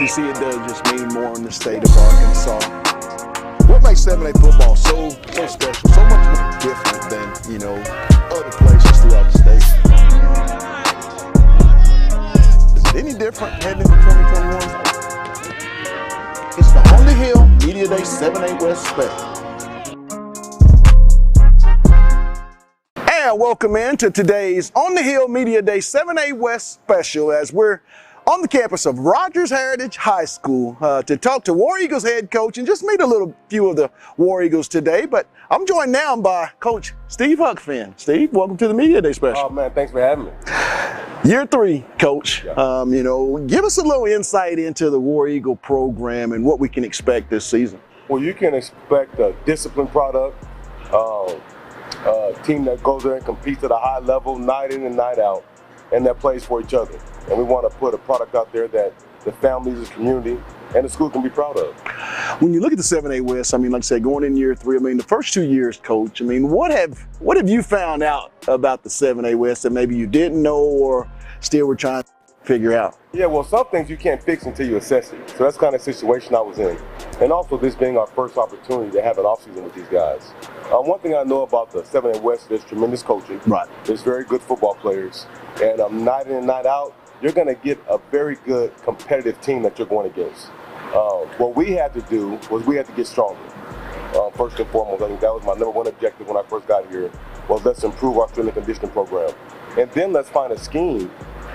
You see, it does just mean more in the state of Arkansas. What makes 7A football so special, so much more different than, other places throughout the state? Is it any different heading into 2021? It's the On the Hill Media Day 7A West special. And welcome into today's On the Hill Media Day 7A West special as we're on the campus of Rogers Heritage High School to talk to War Eagles head coach and just meet a few of the War Eagles today. But I'm joined now by Coach Steve Huckfin. Steve, welcome to the Media Day special. Oh man, thanks for having me. Year 3, Coach. Yeah. Give us a little insight into the War Eagle program and what we can expect this season. Well, you can expect a disciplined product, a team that goes there and competes at a high level, night in and night out, and that plays for each other. And we want to put a product out there that the families, the community, and the school can be proud of. When you look at the 7A West, like I said, going in year 3, the first 2 years, Coach, what have you found out about the 7A West that maybe you didn't know or still were trying to figure out? Yeah, well, some things you can't fix until you assess it. So that's kind of the situation I was in. And also this being our first opportunity to have an offseason with these guys. One thing I know about the 7A West, there's tremendous coaching. Right. There's very good football players. And night in and night out, you're going to get a very good competitive team that you're going against. What we had to do was we had to get stronger. First and foremost, I think that was my number one objective when I first got here, was let's improve our strength and conditioning program. And then let's find a scheme,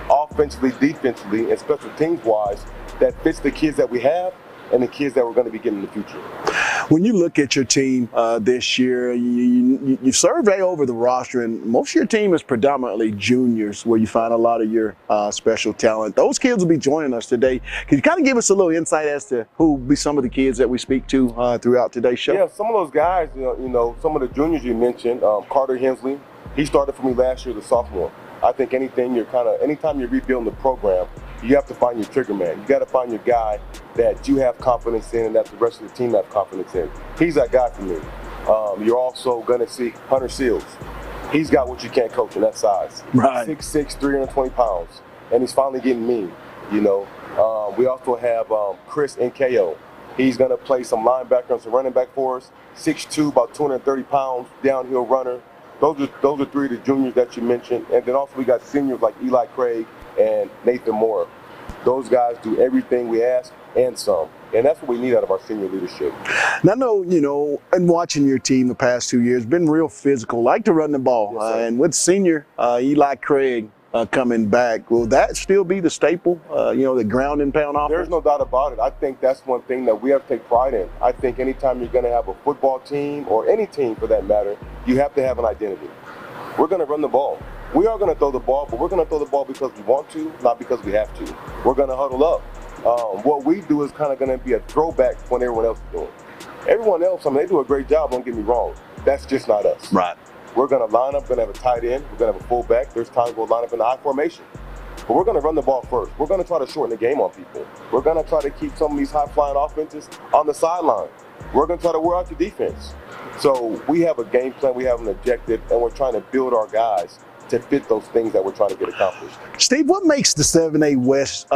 offensively, defensively, and special teams-wise, that fits the kids that we have and the kids that we're going to be getting in the future. When you look at your team this year, you survey over the roster, and most of your team is predominantly juniors, where you find a lot of your special talent. Those kids will be joining us today. Can you kind of give us a little insight as to who will be some of the kids that we speak to throughout today's show? Yeah, some of those guys, some of the juniors you mentioned, Carter Hensley, he started for me last year as a sophomore. I think anytime you're rebuilding the program, you have to find your trigger man. You got to find your guy that you have confidence in and that the rest of the team have confidence in. He's that guy for me. You're also going to see Hunter Seals. He's got what you can't coach in that size. Right. 6'6", 320 pounds. And he's finally getting mean, We also have Chris Nkeo. He's going to play some linebacker and some running back for us. 6'2", about 230 pounds, downhill runner. Those are 3 of the juniors that you mentioned. And then also we got seniors like Eli Craig and Nathan Moore. Those guys do everything we ask and some. And that's what we need out of our senior leadership. Now, I know, and watching your team the past 2 years, been real physical, like to run the ball. Yes, and with senior Eli Craig coming back, will that still be the staple, the ground and pound offense? There's no doubt about it. I think that's one thing that we have to take pride in. I think anytime you're going to have a football team, or any team for that matter, you have to have an identity. We're going to run the ball. We are going to throw the ball, but we're going to throw the ball because we want to, not because we have to. We're going to huddle up. What we do is kind of going to be a throwback to what everyone else is doing. Everyone else, they do a great job, don't get me wrong. That's just not us. Right. We're going to line up, we're going to have a tight end, we're going to have a fullback. There's times we'll line up in the I formation. But we're going to run the ball first. We're going to try to shorten the game on people. We're going to try to keep some of these high-flying offenses on the sideline. We're going to try to wear out the defense. So we have a game plan, we have an objective, and we're trying to build our guys to fit those things that we're trying to get accomplished. Steve, what makes the 7A West,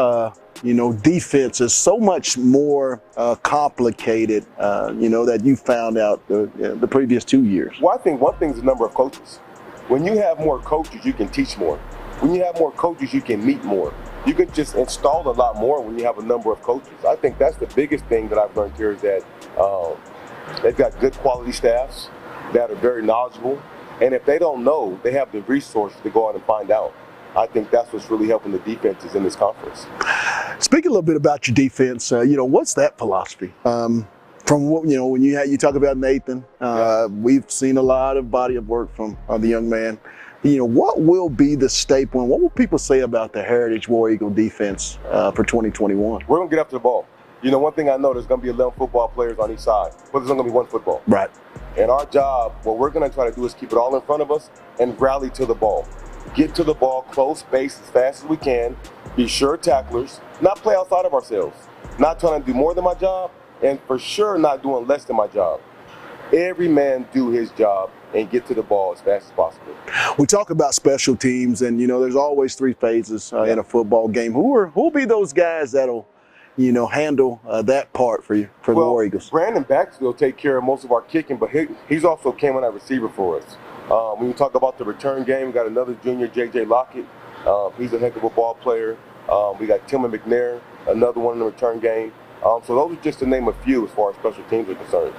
defense is so much more complicated, that you found out the previous 2 years? Well, I think one thing is the number of coaches. When you have more coaches, you can teach more. When you have more coaches, you can meet more. You can just install a lot more when you have a number of coaches. I think that's the biggest thing that I've learned here is that they've got good quality staffs that are very knowledgeable. And if they don't know, they have the resources to go out and find out. I think that's what's really helping the defenses in this conference. Speak a little bit about your defense. What's that philosophy? From what when you talk about Nathan, we've seen a lot of body of work from the young man. What will be the staple, and what will people say about the Heritage War Eagle defense for 2021? We're gonna get after the ball. One thing I know, there's gonna be 11 football players on each side, but there's only gonna be one football. Right. And our job, what we're gonna try to do is keep it all in front of us and rally to the ball. Get to the ball, close space as fast as we can, be sure tacklers, not play outside of ourselves, not trying to do more than my job, and for sure not doing less than my job. Every man do his job and get to the ball as fast as possible. We talk about special teams, and there's always 3 phases in a football game. Who'll be those guys that'll handle that part for you, for the War Eagles? Brandon Baxter will take care of most of our kicking, but he's also came on that receiver for us. When you talk about the return game, we got another junior, J.J. Lockett. He's a heck of a ball player. We got Tillman McNair, another one in the return game. So those are just to name a few as far as special teams are concerned.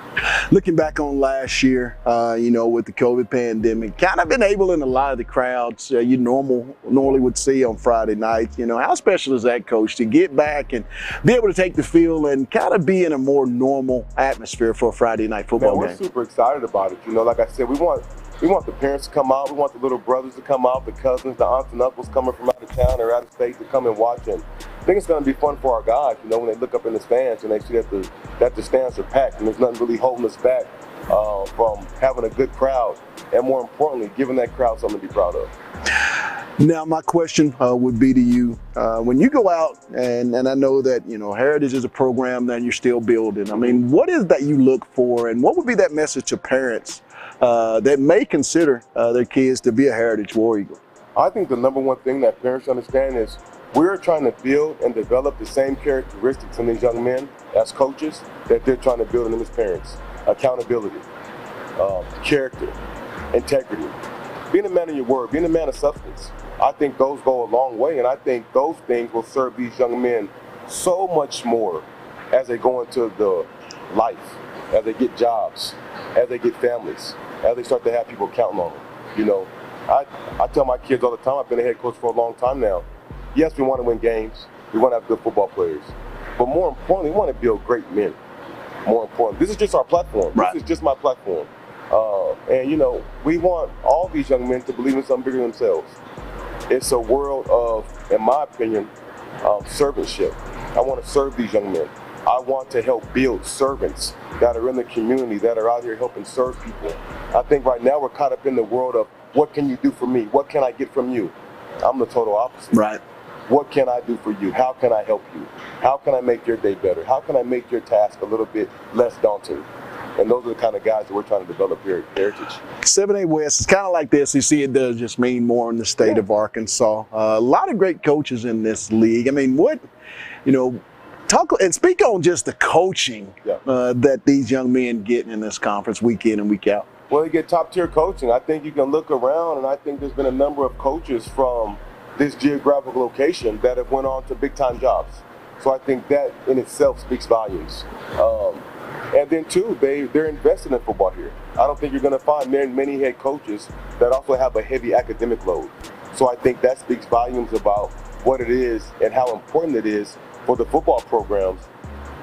Looking back on last year, with the COVID pandemic, kind of been able in a lot of the crowds you normally would see on Friday nights. How special is that, Coach, to get back and be able to take the field and kind of be in a more normal atmosphere for a Friday night football game? We're super excited about it. Like I said, we want the parents to come out. We want the little brothers to come out, the cousins, the aunts and uncles coming from out of town or out of state to come and watch. And I think it's going to be fun for our guys, when they look up in the stands and they see that the stands are packed and there's nothing really holding us back from having a good crowd and, more importantly, giving that crowd something to be proud of. Now, my question would be to you, when you go out, and I know that, Heritage is a program that you're still building. I mean, what is that you look for, and what would be that message to parents that may consider their kids to be a Heritage War Eagle? I think the number one thing that parents understand is we're trying to build and develop the same characteristics in these young men as coaches that they're trying to build in them as parents. Accountability, character, integrity, being a man of your word, being a man of substance. I think those go a long way, and I think those things will serve these young men so much more as they go into the life, as they get jobs, as they get families, as they start to have people counting on them. I tell my kids all the time, I've been a head coach for a long time now. Yes, we want to win games. We want to have good football players. But more importantly, we want to build great men. More important. This is just our platform. Right. This is just my platform. And we want all these young men to believe in something bigger than themselves. It's a world of, in my opinion, servantship. I want to serve these young men. I want to help build servants that are in the community, that are out here helping serve people. I think right now we're caught up in the world of what can you do for me? What can I get from you? I'm the total opposite. Right. What can I do for you? How can I help you? How can I make your day better? How can I make your task a little bit less daunting? And those are the kind of guys that we're trying to develop here at Heritage. 7A West is kind of like the SEC. It does just mean more in the state of Arkansas. A lot of great coaches in this league. I mean, talk and speak on just the coaching that these young men get in this conference week in and week out. Well, they get top-tier coaching. I think you can look around, and I think there's been a number of coaches from this geographical location that have went on to big-time jobs. So I think that in itself speaks volumes. And then, too, they're invested in football here. I don't think you're going to find many head coaches that also have a heavy academic load. So I think that speaks volumes about what it is and how important it is for the football programs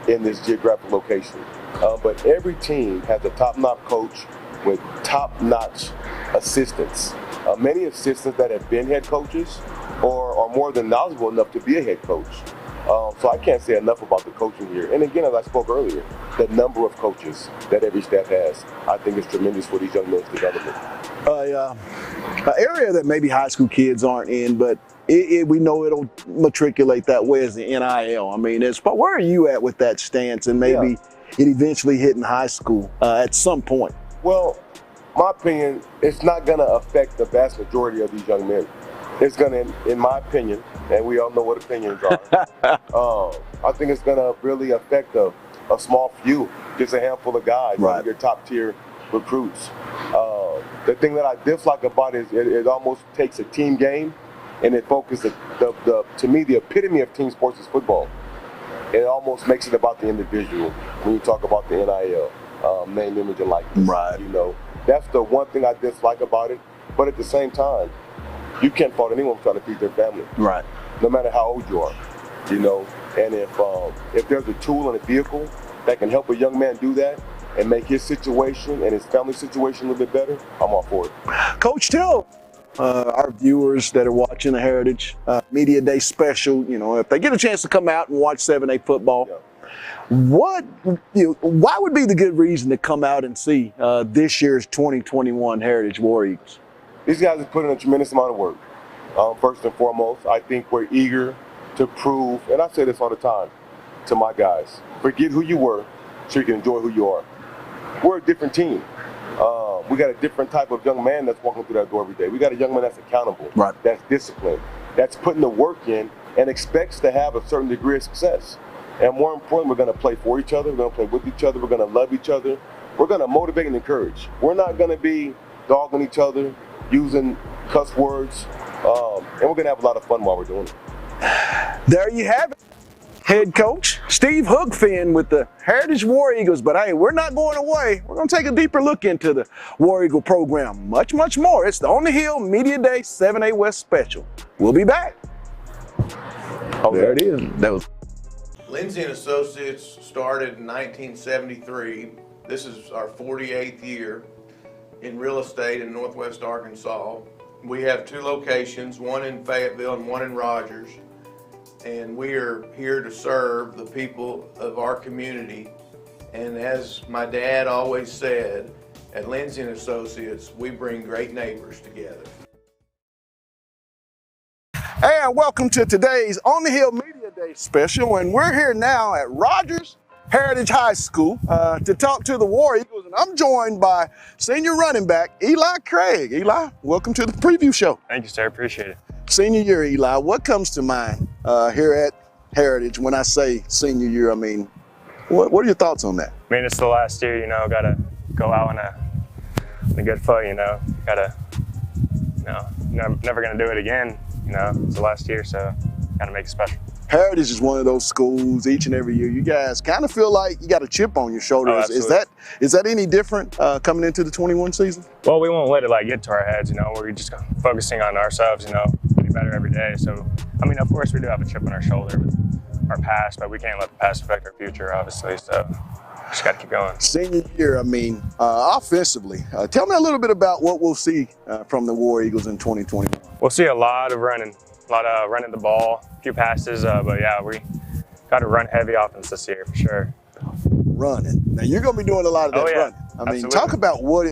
in this geographic location. But every team has a top-notch coach with top-notch assistants. Many assistants that have been head coaches or are more than knowledgeable enough to be a head coach. So I can't say enough about the coaching here. And again, as I spoke earlier, the number of coaches that every staff has, I think is tremendous for these young men's development. An area that maybe high school kids aren't in, but we know it'll matriculate that way is the NIL. I mean, where are you at with that stance and maybe it eventually hitting high school at some point? Well, my opinion, it's not going to affect the vast majority of these young men. It's going to, in my opinion, and we all know what opinions are, I think it's going to really affect a small few, just a handful of guys, your top tier recruits. The thing that I dislike about it is it almost takes a team game and it focuses, to me, the epitome of team sports is football. It almost makes it about the individual when you talk about the NIL. Name, image, and likeness. Right. That's the one thing I dislike about it. But at the same time, you can't fault anyone trying to feed their family. Right. No matter how old you are. And if there's a tool and a vehicle that can help a young man do that and make his situation and his family situation a little bit better, I'm all for it. Coach, tell our viewers that are watching the Heritage Media Day special, if they get a chance to come out and watch 7A football, why would be the good reason to come out and see this year's 2021 Heritage War Eagles? These guys have put in a tremendous amount of work. First and foremost, I think we're eager to prove, and I say this all the time to my guys, forget who you were so you can enjoy who you are. We're a different team. We got a different type of young man that's walking through that door every day. We got a young man that's accountable, that's disciplined, that's putting the work in and expects to have a certain degree of success. And more important, we're going to play for each other. We're going to play with each other. We're going to love each other. We're going to motivate and encourage. We're not going to be dogging each other, using cuss words, and we're going to have a lot of fun while we're doing it. There you have it. Head coach Steve Hookfin with the Heritage War Eagles. But hey, we're not going away. We're going to take a deeper look into the War Eagle program. Much, much more. It's the On the Hill Media Day 7A West Special. We'll be back. Oh, there it is. That was Lindsay & Associates started in 1973. This is our 48th year in real estate in Northwest Arkansas. We have 2 locations, one in Fayetteville and one in Rogers. And we are here to serve the people of our community. And as my dad always said, at Lindsay & Associates, we bring great neighbors together. And welcome to today's On the Hill Media Day special. And we're here now at Rogers Heritage High School to talk to the War Eagles. And I'm joined by senior running back Eli Craig. Eli, welcome to the preview show. Thank you, sir. Appreciate it. Senior year, Eli, what comes to mind here at Heritage? When I say senior year, I mean, what are your thoughts on that? I mean, it's the last year, you know, gotta go out on a good foot, you know, gotta, you know, never gonna do it again, you know, it's the last year, so gotta make it special. Heritage is one of those schools each and every year. You guys kind of feel like you got a chip on your shoulder. Oh, is that any different coming into the 21 season? Well, we won't let it like get to our heads, you know, we're just focusing on ourselves, you know, getting better every day. So, I mean, of course we do have a chip on our shoulder with our past, but we can't let the past affect our future, obviously, so just got to keep going. Senior year, I mean, offensively, tell me a little bit about what we'll see from the War Eagles in 2021. We'll see a lot of running the ball, a few passes, but yeah, we got to run heavy offense this year for sure. Running. Now you're going to be doing a lot of that running. I mean, absolutely. Talk about what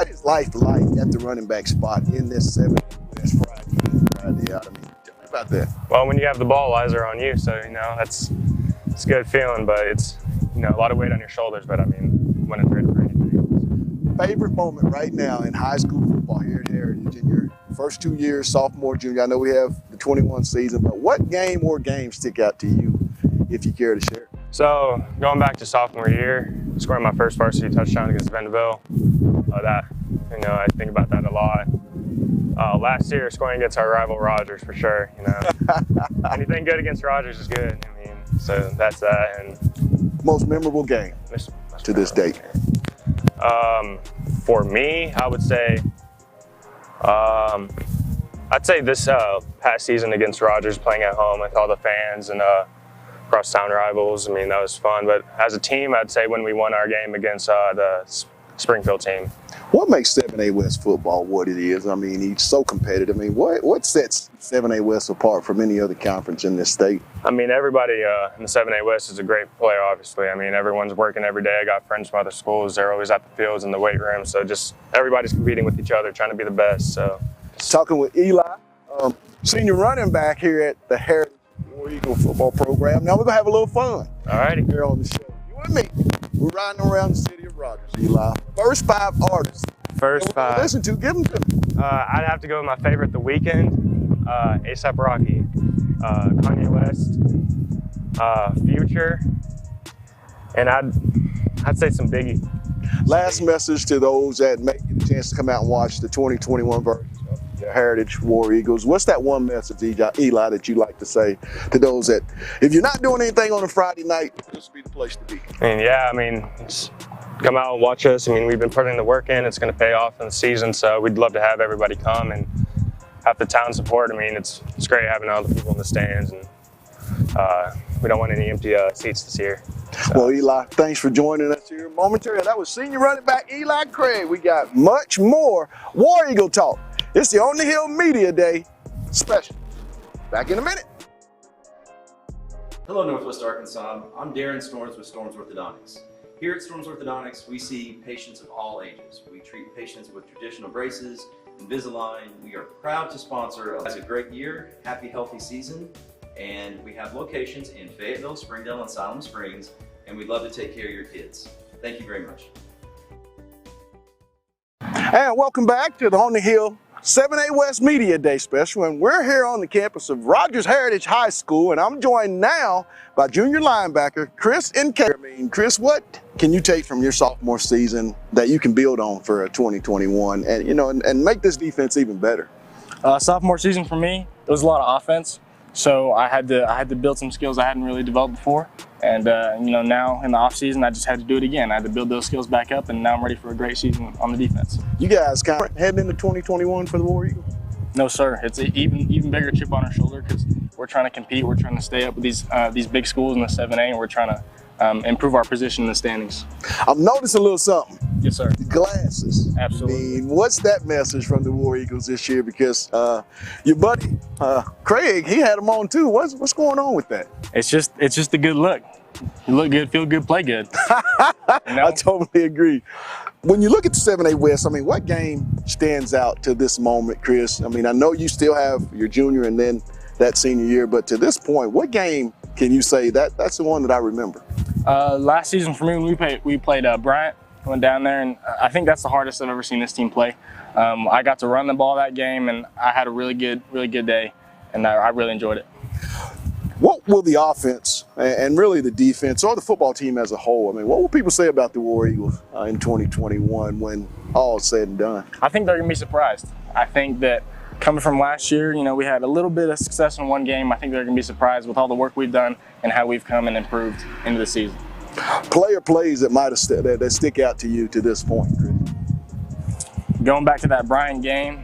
is life like at the running back spot in this 7 West Friday out. I mean, tell me about that. Well, when you have the ball, eyes are on you, so you know it's a good feeling, but it's, you know, a lot of weight on your shoulders. But I mean, when it's ready for anything. Favorite moment right now in high school football here at Heritage in your first 2 years, sophomore, junior? I know we have the 21 season, but what game or games stick out to you, if you care to share? So going back to sophomore year, scoring my first varsity touchdown against Vanderbilt, that, you know, I think about that a lot. Last year, scoring against our rival Rogers for sure. You know, anything good against Rogers is good. I mean, so that's that. And most memorable game to this date. For me, I would say, this past season against Rogers, playing at home with all the fans and cross-town rivals. I mean, that was fun. But as a team, I'd say when we won our game against the Springfield team. What makes 7A West football what it is? I mean, it's so competitive. I mean, what sets 7A West apart from any other conference in this state? I mean, everybody in the 7A West is a great player, obviously. I mean, everyone's working every day. I got friends from other schools. They're always at the fields and the weight room. So just everybody's competing with each other, trying to be the best. So talking with Eli, senior running back here at the Heritage War Eagle football program. Now we're going to have a little fun. All righty. Here on the show. You and me. We're riding around the city of Rogers, Eli. First 5 artists. First 5. Listen to, give them to me. I'd have to go with my favorite, The Weeknd, A$AP Rocky, Kanye West, Future, and I'd say some Biggie. Last message to those that may get a chance to come out and watch the 2021 version of the Heritage War Eagles. What's that one message, Eli, that you like to say to those that, if you're not doing anything on a Friday night, this would be the place to be? I mean, just come out and watch us. I mean, we've been putting the work in. It's going to pay off in the season, so we'd love to have everybody come and have the town support. I mean, it's great having all the people in the stands, and we don't want any empty seats this year. So. Well, Eli, thanks for joining us here momentarily. That was senior running back Eli Craig. We got much more War Eagle talk. It's the On the Hill Media Day special. Back in a minute. Hello, Northwest Arkansas. I'm Darren Storms with Storms Orthodontics. Here at Storms Orthodontics, we see patients of all ages. We treat patients with traditional braces, Invisalign. We are proud to sponsor a great year, happy, healthy season. And we have locations in Fayetteville, Springdale, and Siloam Springs, and we'd love to take care of your kids. Thank you very much. And welcome back to the On the Hill 7A West Media Day special, and we're here on the campus of Rogers Heritage High School, and I'm joined now by junior linebacker Chris and Kate. I mean, Chris, what can you take from your sophomore season that you can build on for 2021 and, you know, and make this defense even better? Sophomore season for me, there was a lot of offense, so I had to build some skills I hadn't really developed before, and you know, now in the off season I just had to do it again. I had to build those skills back up, and now I'm ready for a great season on the defense. You guys kind of heading into 2021 for the War Eagles? No sir, it's an even bigger chip on our shoulder because we're trying to compete. We're trying to stay up with these big schools in the 7A, and we're trying to improve our position in the standings. I'm noticing a little something. Yes sir. The glasses. Absolutely. I mean, what's that message from the War Eagles this year? Because your buddy Craig, he had them on too. What's going on with that? It's just a good look. You look good, feel good, play good. You know? I totally agree. When you look at the 7A West, I mean, what game stands out to this moment, Chris? I mean, I know you still have your junior and then that senior year, but to this point, what game can you say that's the one that I remember? Last season for me, when we played Bryant, went down there, and I think that's the hardest I've ever seen this team play. I got to run the ball that game, and I had a really good day, and I really enjoyed it. What will the offense and really the defense or the football team as a whole, I mean, what will people say about the War Eagles in 2021 when all is said and done? I think they're going to be surprised. I think that coming from last year, you know, we had a little bit of success in one game. I think they're going to be surprised with all the work we've done and how we've come and improved into the season. Player plays that might have that stick out to you to this point, Chris? Going back to that Bryant game,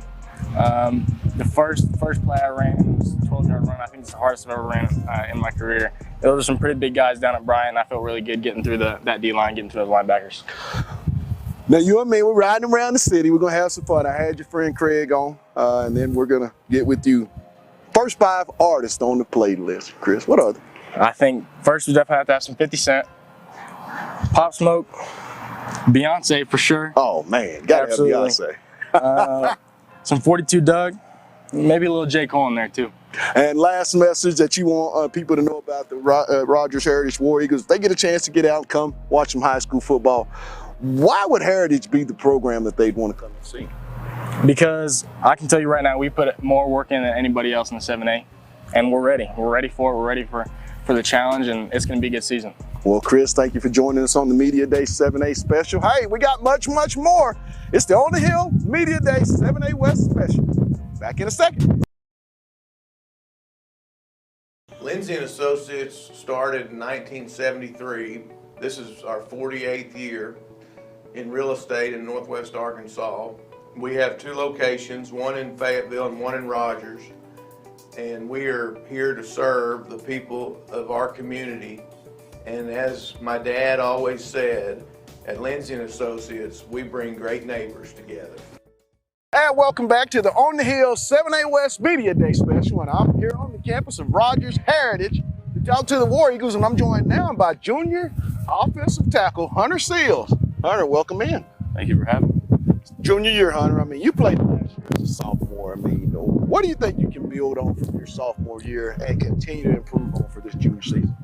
the first play I ran was a 12-yard run. I think it's the hardest I've ever ran in my career. There were some pretty big guys down at Bryant, and I felt really good getting through that D-line, getting through those linebackers. Now, you and me, we're riding around the city. We're going to have some fun. I had your friend Craig on, and then we're going to get with you. First 5 artists on the playlist, Chris. What are they? I think first we definitely have to have some 50 Cent, Pop Smoke, Beyonce for sure. Oh, man. Got to have Beyonce. Some 42 Doug, maybe a little J. Cole in there too. And last message that you want people to know about the Rogers Heritage War Eagles, if they get a chance to get out and come watch some high school football, why would Heritage be the program that they'd want to come and see? Because I can tell you right now, we put more work in than anybody else in the 7A, and we're ready. We're ready for it. We're ready for the challenge, and it's going to be a good season. Well, Chris, thank you for joining us on the Media Day 7A special. Hey, we got much more. It's the On the Hill Media Day 7A West special. Back in a second. Lindsay & Associates started in 1973. This is our 48th year in real estate in Northwest Arkansas. We have 2 locations, one in Fayetteville and one in Rogers. And we are here to serve the people of our community. And as my dad always said, at Lindsay & Associates, we bring great neighbors together. And welcome back to the On the Hill 7A West Media Day special. And I'm here on the campus of Rogers Heritage to talk to the War Eagles. And I'm joined now by junior offensive tackle Hunter Seals. Hunter, welcome in. Thank you for having me. Junior year, Hunter. I mean, you played last year as a sophomore. I mean, what do you think you can build on from your sophomore year and continue to improve on for this junior season?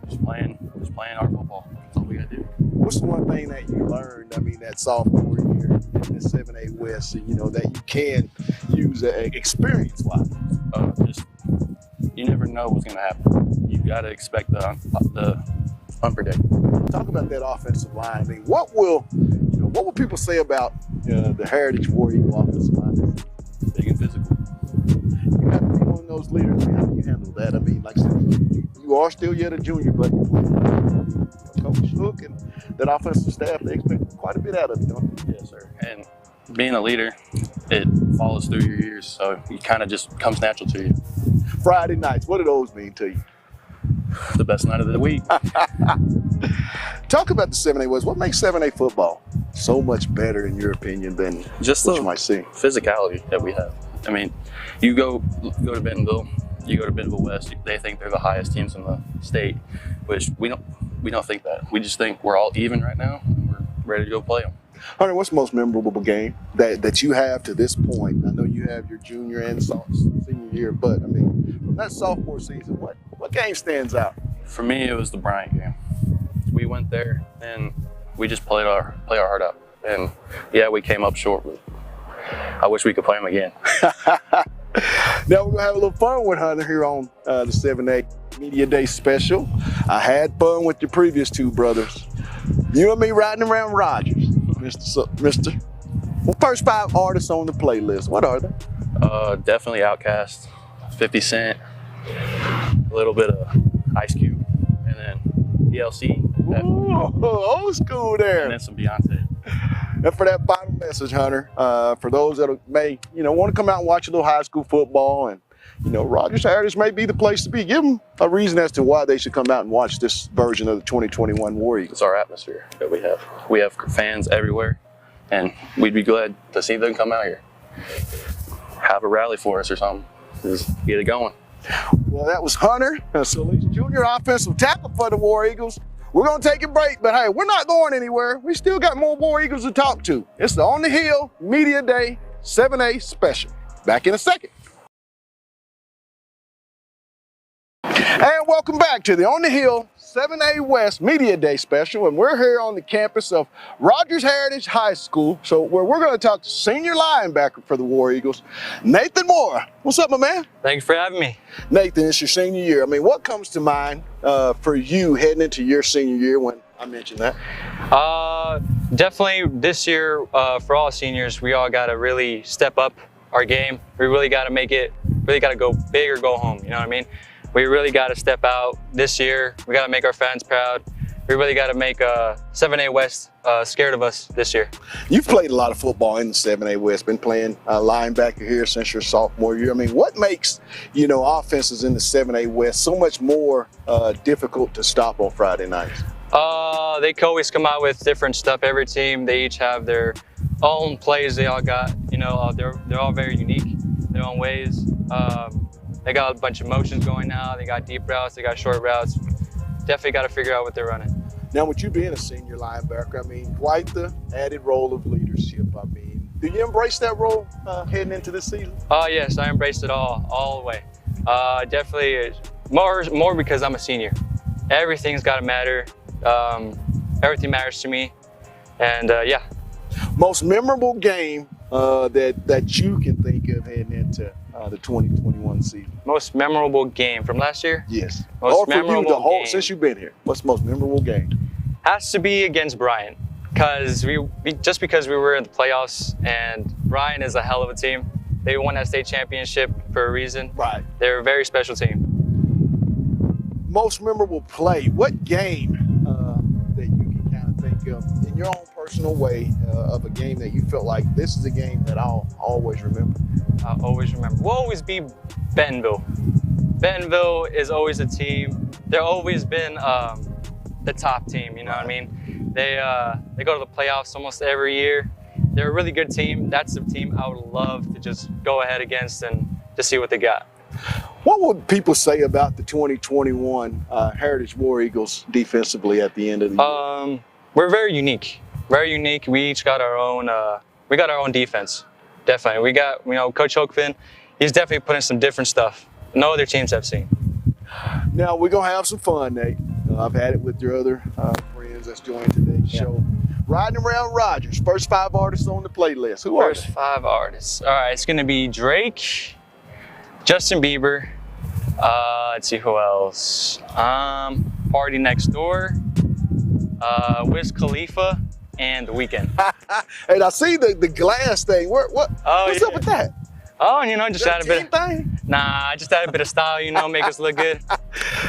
Just playing our football. That's all we gotta do. What's the one thing that you learned, I mean, that sophomore year in the 7A West, you know, that you can use experience-wise? Just, you never know what's gonna happen. You gotta expect the unpredictable. Talk about that offensive line. I mean, what will people say about the Heritage War Eagle offensive line? Big and physical. You have to be one of those leaders. I mean, how do you handle that? I mean, like I said, you are still yet a junior, but you play. Coach Hook and that offensive staff, they expect quite a bit out of you, don't they? Yes, sir. And being a leader, it follows through your years, so it kind of just comes natural to you. Friday nights, what do those mean to you? The best night of the week. Talk about the 7A West. What makes 7A football so much better, in your opinion, than just what the you might see? Physicality that we have. I mean, you go to Bentonville, you go to Bentonville West, they think they're the highest teams in the state, which we don't think that. We just think we're all even right now, and we're ready to go play them. Hunter, what's the most memorable game that you have to this point? I know you have your junior and senior year, but I mean, from that sophomore season, what game stands out? For me, it was the Bryant game. We went there and we just played our heart out. And yeah, we came up short, but I wish we could play them again. Now we're gonna have a little fun with Hunter here on the 7A Media Day special. I had fun with your previous two brothers. You and me riding around Rogers, Mr. Well, first 5 artists on the playlist. What are they? Definitely Outkast, 50 Cent, a little bit of Ice Cube, and then LLC. Ooh, old school there. And then some Beyonce. And for that final message, Hunter, for those that may, want to come out and watch a little high school football, and Rogers Heritage may be the place to be. Give them a reason as to why they should come out and watch this version of the 2021 War Eagles. It's our atmosphere that we have. We have fans everywhere, and we'd be glad to see them come out here. Have a rally for us or something. Just get it going. Well, that was Hunter, Solis Jr. offensive tackle for the War Eagles. We're going to take a break, but hey, we're not going anywhere. We still got more War Eagles to talk to. It's the On the Hill Media Day 7A special. Back in a second. And welcome back to the On the Hill 7A West Media Day special, and we're here on the campus of Rogers Heritage High School, where we're going to talk to senior linebacker for the War Eagles, Nathan Moore. What's up, my man? Thanks for having me. Nathan, it's your senior year. I mean, what comes to mind for you heading into your senior year when I mentioned that? Definitely this year, for all seniors, we all got to really step up our game. We really got to really got to go big or go home, you know what I mean? We really got to step out this year. We got to make our fans proud. We really got to make 7A West scared of us this year. You've played a lot of football in the 7A West, been playing linebacker here since your sophomore year. I mean, what makes, offenses in the 7A West so much more difficult to stop on Friday nights? They can always come out with different stuff. Every team, they each have their own plays they all got. They're all very unique, their own ways. They got a bunch of motions going now. They got deep routes, they got short routes. Definitely got to figure out what they're running. Now, with you being a senior linebacker, I mean, quite the added role of leadership. I mean, do you embrace that role heading into this season? Yes, I embraced it all the way. Definitely more because I'm a senior. Everything's got to matter. Everything matters to me, and yeah. Most memorable game that you can think of heading into the 2021 season? Most memorable game from last year? Yes. Most or for memorable you, the whole game. since you've been here. What's the most memorable game? Has to be against Bryan, because just because we were in the playoffs, and Bryan is a hell of a team. They won that state championship for a reason. Right. They're a very special team. Most memorable play? What game that you can kind of think of in your own personal way of a game that you felt like this is a game that I'll always remember? I'll always remember. We'll always be Bentonville. Bentonville is always a team. They've always been the top team, you know what I mean? They go to the playoffs almost every year. They're a really good team. That's the team I would love to just go ahead against and just see what they got. What would people say about the 2021 Heritage War Eagles defensively at the end of the year? We're very unique. Very unique. We each got our own. We got our own defense. Definitely. We got, Coach Hoekvin. He's definitely putting some different stuff no other teams have seen. Now we're gonna have some fun, Nate. I've had it with your other friends that's joined today's show. Riding around Rogers. First 5 artists on the playlist. Who are they? First 5 artists. All right, it's gonna be Drake, Justin Bieber. Let's see who else. Party Next Door, Wiz Khalifa, and The Weeknd. And I see the glass thing. What's up with that? Oh, just add a bit. Thing? Nah, just add a bit of style, make us look good.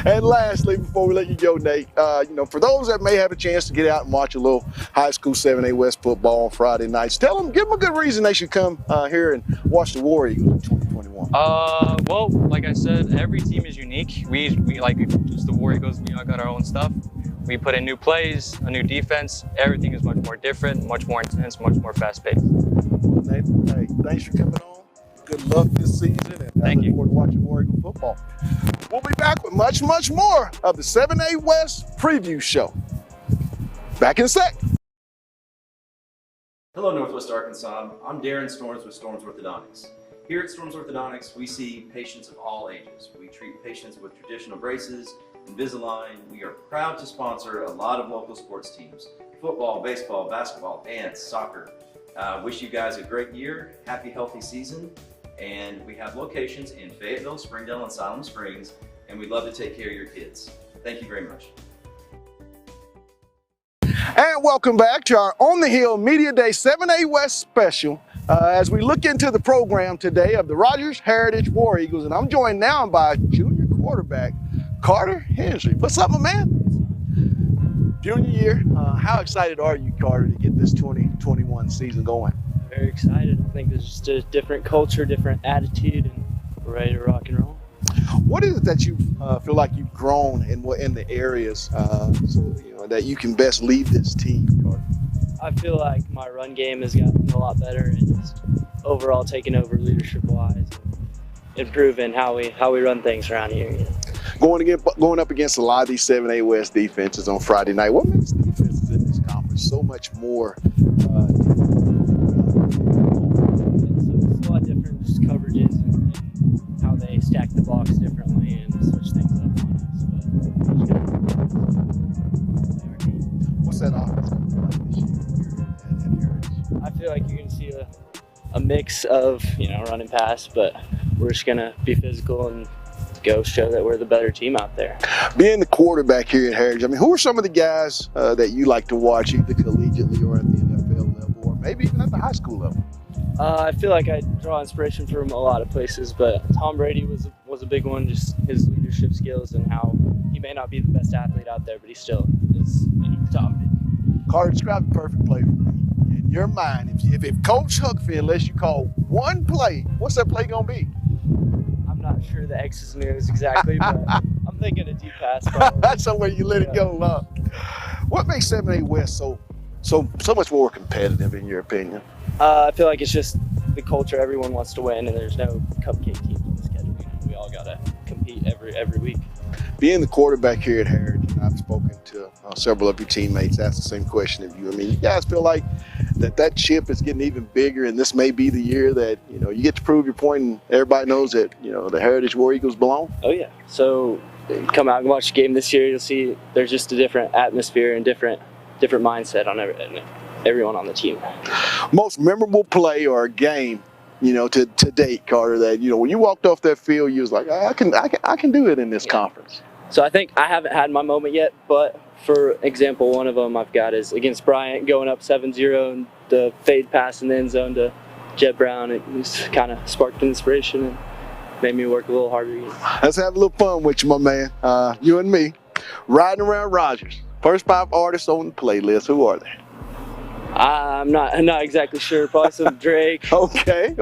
And lastly, before we let you go, Nate, for those that may have a chance to get out and watch a little high school 7A West football on Friday nights, give them a good reason they should come here and watch the War Eagles in 2021. Well, like I said, every team is unique. We like just the War Eagles. We all got our own stuff. We put in new plays, a new defense. Everything is much more different, much more intense, much more fast-paced. Well, Nathan, hey, thanks for coming on. Good luck this season, and I look forward to watching War Eagle football. We'll be back with much more of the 7A West preview show. Back in a sec. Hello, Northwest Arkansas. I'm Darren Storms with Storms Orthodontics. Here at Storms Orthodontics, we see patients of all ages. We treat patients with traditional braces, Invisalign. We are proud to sponsor a lot of local sports teams: football, baseball, basketball, dance, soccer. Wish you guys a great year, happy, healthy season. And we have locations in Fayetteville, Springdale, and Siloam Springs, and we'd love to take care of your kids. Thank you very much. And welcome back to our On the Hill Media Day 7A West special. As we look into the program today of the Rogers Heritage War Eagles, and I'm joined now by junior quarterback Carter Henry. What's up, my man? Junior year, how excited are you, Carter, to get this 2021 season going? Very excited. I think there's just a different culture, different attitude, and we're ready to rock and roll. What is it that you feel like you've grown in the areas that you can best lead this team, Carter? I feel like my run game has gotten a lot better, and just overall taking over leadership-wise, and improving how we run things around here. You know? Going up against a lot of these 7A West defenses on Friday night, what makes defenses in this conference so much more? It's a lot different, just coverages and how they stack the box differently and switch things up on us. What's that offense like this year at Heritage? I feel like you're going to see a mix of, run and pass, but we're just going to be physical and go show that we're the better team out there. Being the quarterback here at Heritage, I mean, who are some of the guys that you like to watch either collegiately or at the NFL level or maybe even at the high school level? I feel like I draw inspiration from a lot of places, but Tom Brady was a big one, just his leadership skills and how he may not be the best athlete out there, but he still is top. Carter, describe the perfect play for me. In your mind, if Coach Huckfield lets you call one play, what's that play going to be? I'm not sure the X's and O's exactly, but I'm thinking a deep pass. That's somewhere you let it go. What makes 7A West so much more competitive in your opinion? I feel like it's just the culture. Everyone wants to win, and there's no cupcake teams on the schedule. We all gotta compete every week. Being the quarterback here at Heritage, and I've spoken to several of your teammates, asked the same question of you. I mean, you guys feel like that chip is getting even bigger, and this may be the year that you get to prove your point, and everybody knows that the Heritage War Eagles belong. Oh yeah. So come out and watch the game this year. You'll see there's just a different atmosphere and different mindset on everyone on the team. Most memorable play or game, to date, Carter, that when you walked off that field, you was like, I can do it in this conference. So I think I haven't had my moment yet, but for example, one of them I've got is against Bryant, going up 7-0 and the fade pass in the end zone to Jeb Brown. It just kind of sparked inspiration and made me work a little harder. Let's have a little fun with you, my man. You and me, riding around Rogers. First 5 artists on the playlist. Who are they? I'm not exactly sure. Probably some Drake. Okay.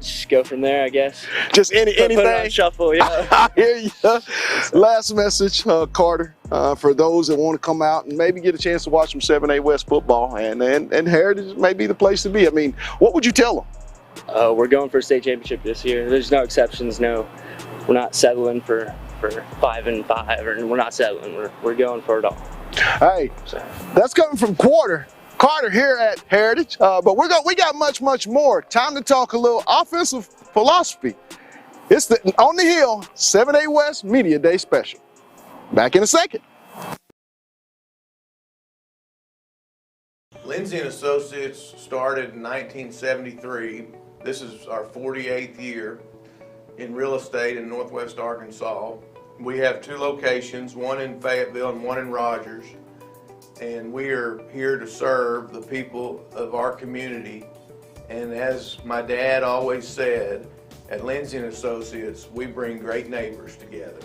Just go from there, I guess. Just anything. Put it on shuffle, yeah. I hear you. Last message, Carter, for those that want to come out and maybe get a chance to watch some 7A West football, and Heritage may be the place to be. I mean, what would you tell them? We're going for a state championship this year. There's no exceptions. No, we're not settling for 5-5, or we're not settling. We're going for it all. Hey, that's coming from Carter here at Heritage, but we got much more. Time to talk a little offensive philosophy. It's the On the Hill 7A West Media Day special. Back in a second. Lindsay & Associates started in 1973. This is our 48th year in real estate in Northwest Arkansas. We have 2 locations, one in Fayetteville and one in Rogers. And we are here to serve the people of our community. And as my dad always said, at Lindsay & Associates, we bring great neighbors together.